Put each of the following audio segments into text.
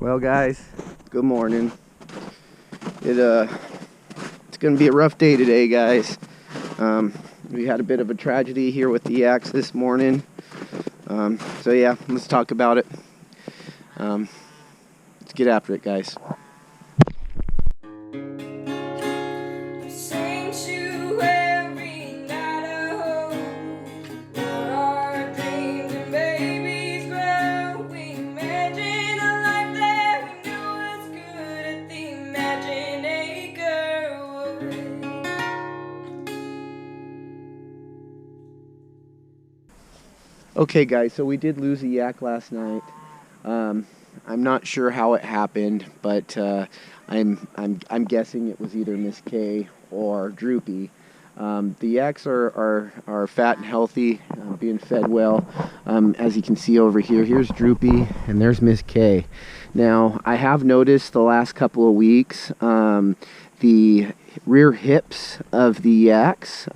Well guys, good morning. It's gonna be a rough day today, guys. We had a bit of a tragedy here with the Yaks this morning. So yeah, let's talk about it. Let's get after it, guys. Okay guys, so we did lose a yak last night. I'm not sure how it happened, but I'm guessing it was either Miss K or Droopy. The yaks are fat and healthy, being fed well. As you can see over here, here's Droopy and there's Miss K. Now I have noticed the last couple of weeks the rear hips of the yaks,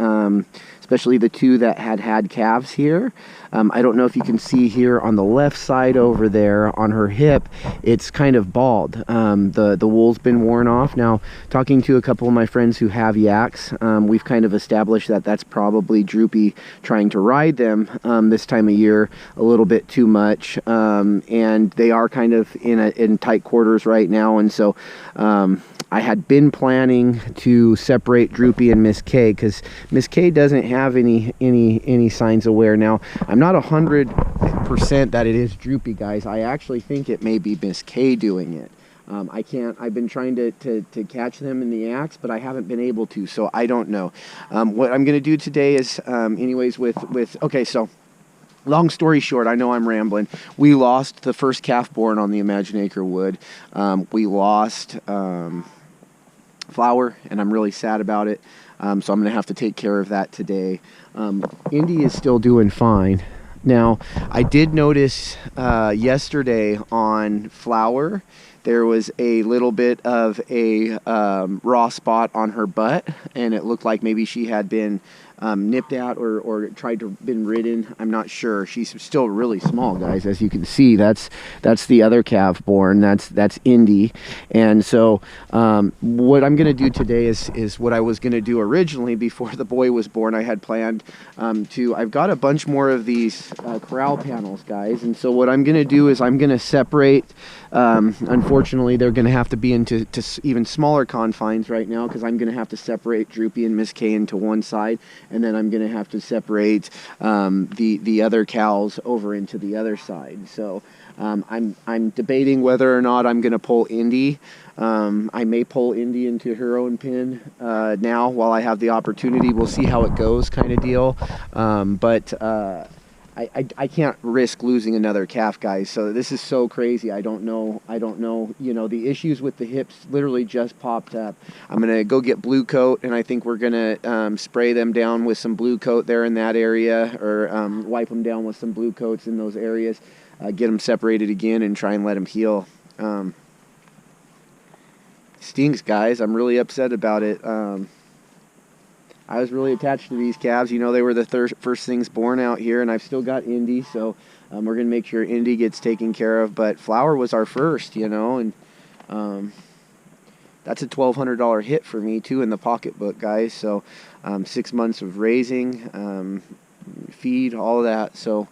especially the two that had calves here. I don't know if you can see here on the left side over there on her hip, it's kind of bald. The wool's been worn off. Now, talking to a couple of my friends who have yaks, we've kind of established that that's probably Droopy trying to ride them this time of year a little bit too much. And they are kind of in tight quarters right now, and so I had been planning to separate Droopy and Miss K because Miss K doesn't have any signs of wear. Now, I'm not 100% that it is Droopy, guys. I actually think it may be Miss K doing it. I've been trying to catch them in the Yaks, but I haven't been able to, so I don't know. What I'm going to do today is, anyways, okay, so long story short, I know I'm rambling. We lost the first calf born on the Imagine Acre Wood. We lost Flower, and I'm really sad about it. So I'm going to have to take care of that today. Indy is still doing fine. Now, I did notice yesterday on Flower, there was a little bit of a raw spot on her butt, and it looked like maybe she had been nipped out or tried to been ridden. I'm not sure. She's still really small, guys. As you can see, that's the other calf born. That's Indy. And so what I'm going to do today is what I was going to do originally before the boy was born. I had planned I've got a bunch more of these corral panels, guys. And so what I'm going to do is I'm going to separate. Unfortunately, they're going to have to be into even smaller confines right now because I'm going to have to separate Droopy and Miss K into one side, and then I'm going to have to separate the other cows over into the other side. So I'm debating whether or not I'm going to pull Indy. I may pull Indy into her own pen now while I have the opportunity. We'll see how it goes, kind of deal. I can't risk losing another calf, guys. So this is so crazy. I don't know. You know, the issues with the hips literally just popped up. I'm going to go get blue coat, and I think we're going to spray them down with some blue coat there in that area, or wipe them down with some blue coats in those areas, get them separated again, and try and let them heal. Stinks, guys. I'm really upset about it. I was really attached to these calves. You know, they were the first things born out here, and I've still got Indy, so we're going to make sure Indy gets taken care of. But Flower was our first, you know, and that's a $1,200 hit for me, too, in the pocketbook, guys. So 6 months of raising, feed, all of that. So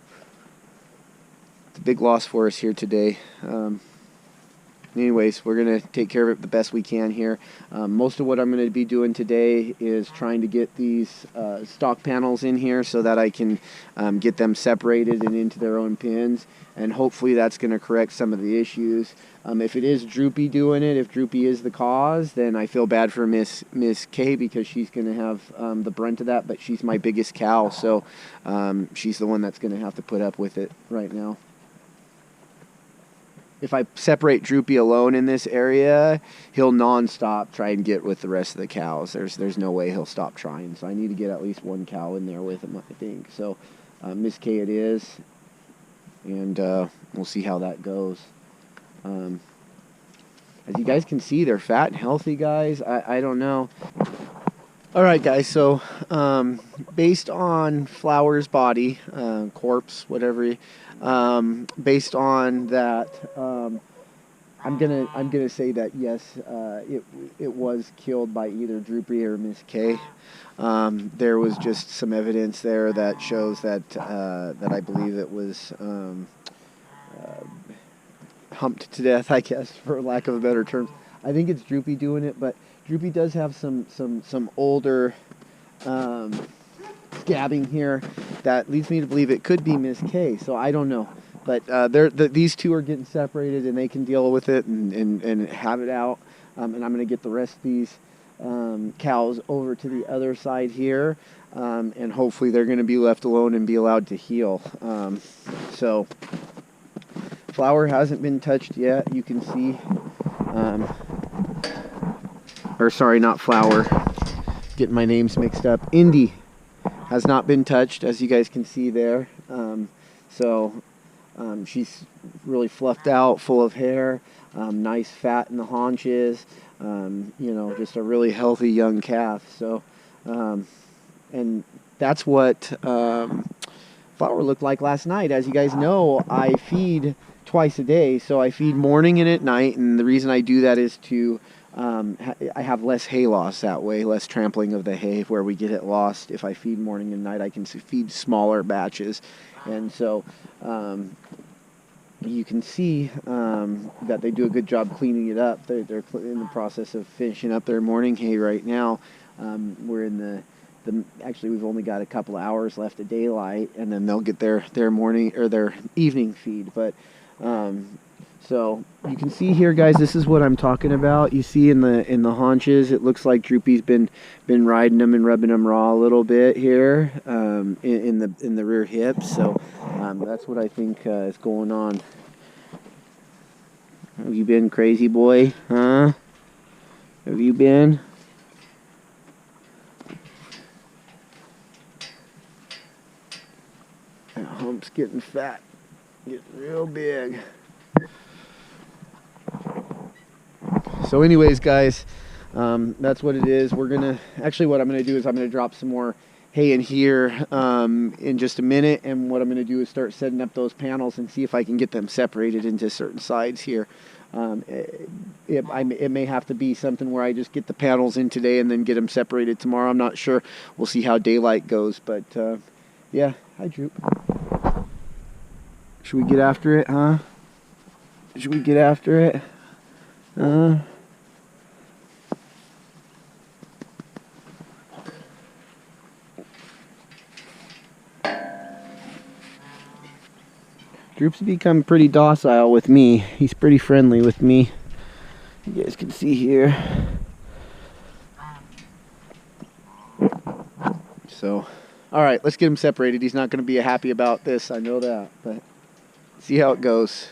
it's a big loss for us here today. Anyways, we're going to take care of it the best we can here. Most of what I'm going to be doing today is trying to get these stock panels in here so that I can get them separated and into their own pens. And hopefully that's going to correct some of the issues. If it is Droopy doing it, if Droopy is the cause, then I feel bad for Miss K because she's going to have the brunt of that. But she's my biggest cow, so she's the one that's going to have to put up with it right now. If I separate Droopy alone in this area, he'll nonstop try and get with the rest of the cows. There's no way he'll stop trying. So I need to get at least one cow in there with him, I think. So Miss K it is, and we'll see how that goes. As you guys can see, they're fat and healthy, guys. I don't know. All right, guys, so based on Flower's body, corpse, whatever, based on that, I'm gonna say that yes, it was killed by either Droopy or Miss K. There was just some evidence there that shows that that I believe it was humped to death, I guess, for lack of a better term. I think it's Droopy doing it, but Droopy does have some older scabbing here that leads me to believe it could be Miss K. So I don't know. But these two are getting separated, and they can deal with it and have it out. And I'm going to get the rest of these cows over to the other side here, and hopefully they're going to be left alone and be allowed to heal. So Flower hasn't been touched yet. You can see, or sorry, not Flower. Getting my names mixed up. Indy has not been touched, as you guys can see there. She's really fluffed out, full of hair, nice fat in the haunches, just a really healthy young calf. So, and that's what Flower looked like last night. As you guys know, I feed twice a day, so I feed morning and at night, and the reason I do that is to I have less hay loss that way, less trampling of the hay where we get it lost. If I feed morning and night, I can feed smaller batches. And so you can see that they do a good job cleaning it up. They're in the process of finishing up their morning hay right now. We're in actually we've only got a couple of hours left of daylight, and then they'll get their morning or their evening feed. But so you can see here, guys, this is what I'm talking about. You see in the haunches, it looks like Droopy's been riding them and rubbing them raw a little bit here in the rear hips. So that's what I think is going on. Have you been crazy, boy? Huh? Have you been? That hump's getting fat, getting real big. So anyways, guys, that's what it is. What I'm gonna do is I'm gonna drop some more hay in here in just a minute, and what I'm gonna do is start setting up those panels and see if I can get them separated into certain sides here. It may have to be something where I just get the panels in today and then get them separated tomorrow. I'm not sure. We'll see how daylight goes, but yeah. Hi, Droop. Should we get after it, huh? Should we get after it? Droop's become pretty docile with me. He's pretty friendly with me. You guys can see here. So, alright, let's get him separated. He's not going to be happy about this, I know that, but see how it goes.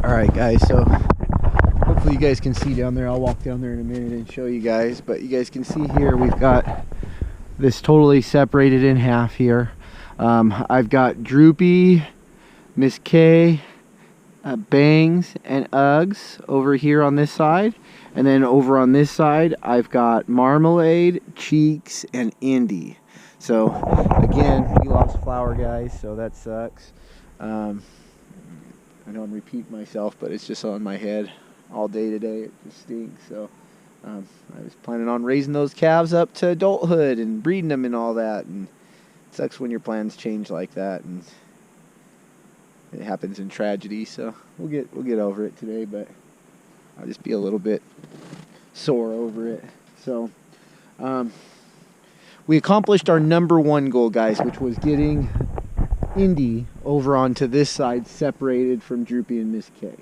All right, guys, so hopefully you guys can see down there. I'll walk down there in a minute and show you guys, but you guys can see here we've got this totally separated in half here. I've got Droopy, Miss K, Bangs, and Uggs over here on this side, and then over on this side I've got Marmalade, Cheeks, and Indy. So again, we lost Flower, guys, so that sucks. I don't repeat myself, but it's just on my head all day today. It just stinks. So I was planning on raising those calves up to adulthood and breeding them and all that, and it sucks when your plans change like that, and it happens in tragedy. So we'll get over it today, but I'll just be a little bit sore over it. So we accomplished our #1 goal, guys, which was getting Indy over onto this side, separated from Droopy and Miss K.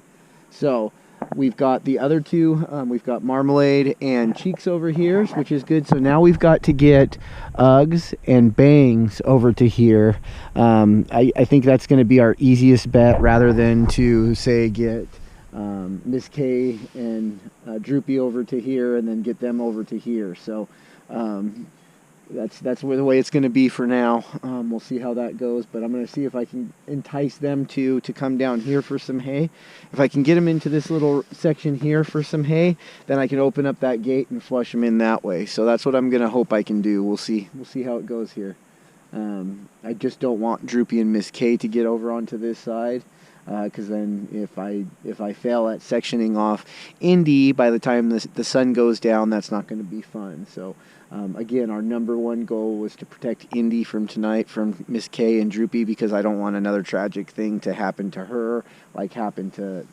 So we've got the other two, we've got Marmalade and Cheeks over here, which is good. So now we've got to get Uggs and Bangs over to here. I think that's going to be our easiest bet, rather than to say get Miss K and Droopy over to here and then get them over to here. So that's where the way it's going to be for now. We'll see how that goes, but I'm going to see if I can entice them to come down here for some hay. If I can get them into this little section here for some hay, then I can open up that gate and flush them in that way. So that's what I'm going to hope I can do. We'll see how it goes here. I just don't want Droopy and Miss K to get over onto this side, because then if I fail at sectioning off Indy by the time the sun goes down, that's not going to be fun. So again, our #1 goal was to protect Indy from tonight from Miss K and Droopy, because I don't want another tragic thing to happen to her, like happened to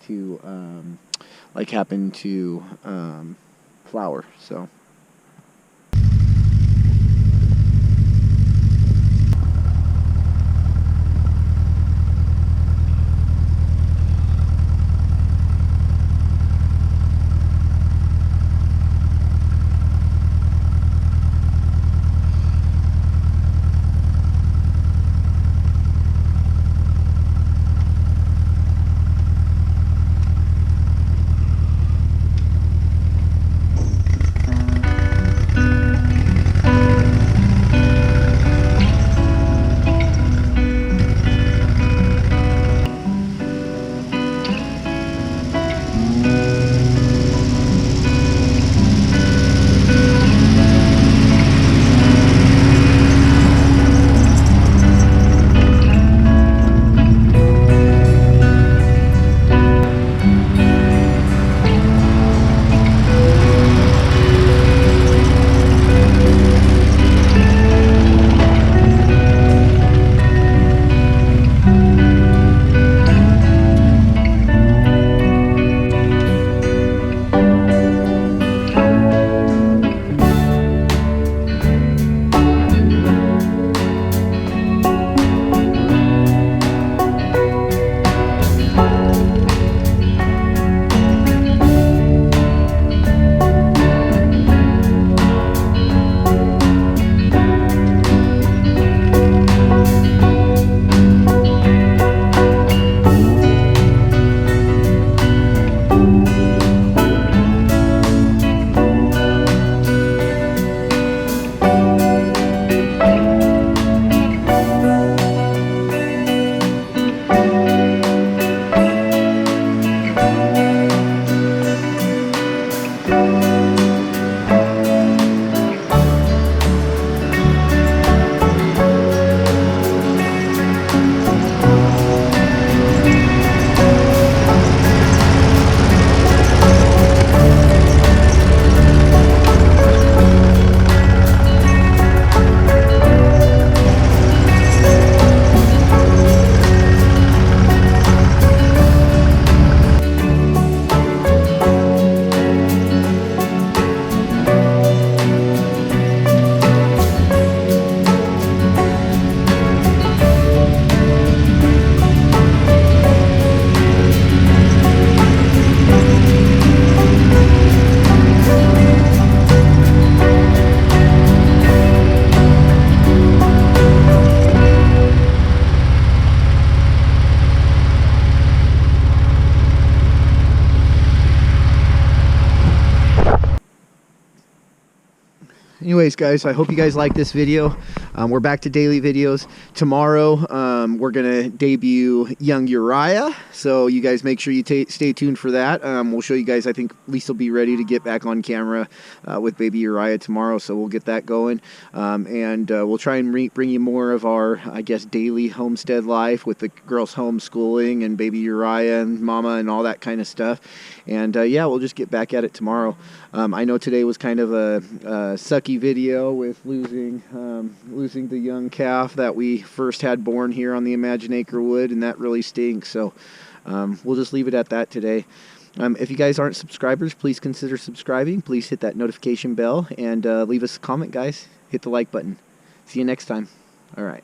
Flower. So. anyways, guys, I hope you guys like this video. We're back to daily videos. Tomorrow, we're going to debut young Uriah. So you guys make sure you stay tuned for that. We'll show you guys, I think Lisa will be ready to get back on camera with baby Uriah tomorrow. So we'll get that going. And we'll try and bring you more of our, I guess, daily homestead life with the girls homeschooling and baby Uriah and mama and all that kind of stuff. And yeah, we'll just get back at it tomorrow. I know today was kind of a sucky video with losing the young calf that we first had born here on the Imagine Acre Wood, and that really stinks. So we'll just leave it at that today. If you guys aren't subscribers, please consider subscribing. Please hit that notification bell and leave us a comment, guys. Hit the like button. See you next time. All right.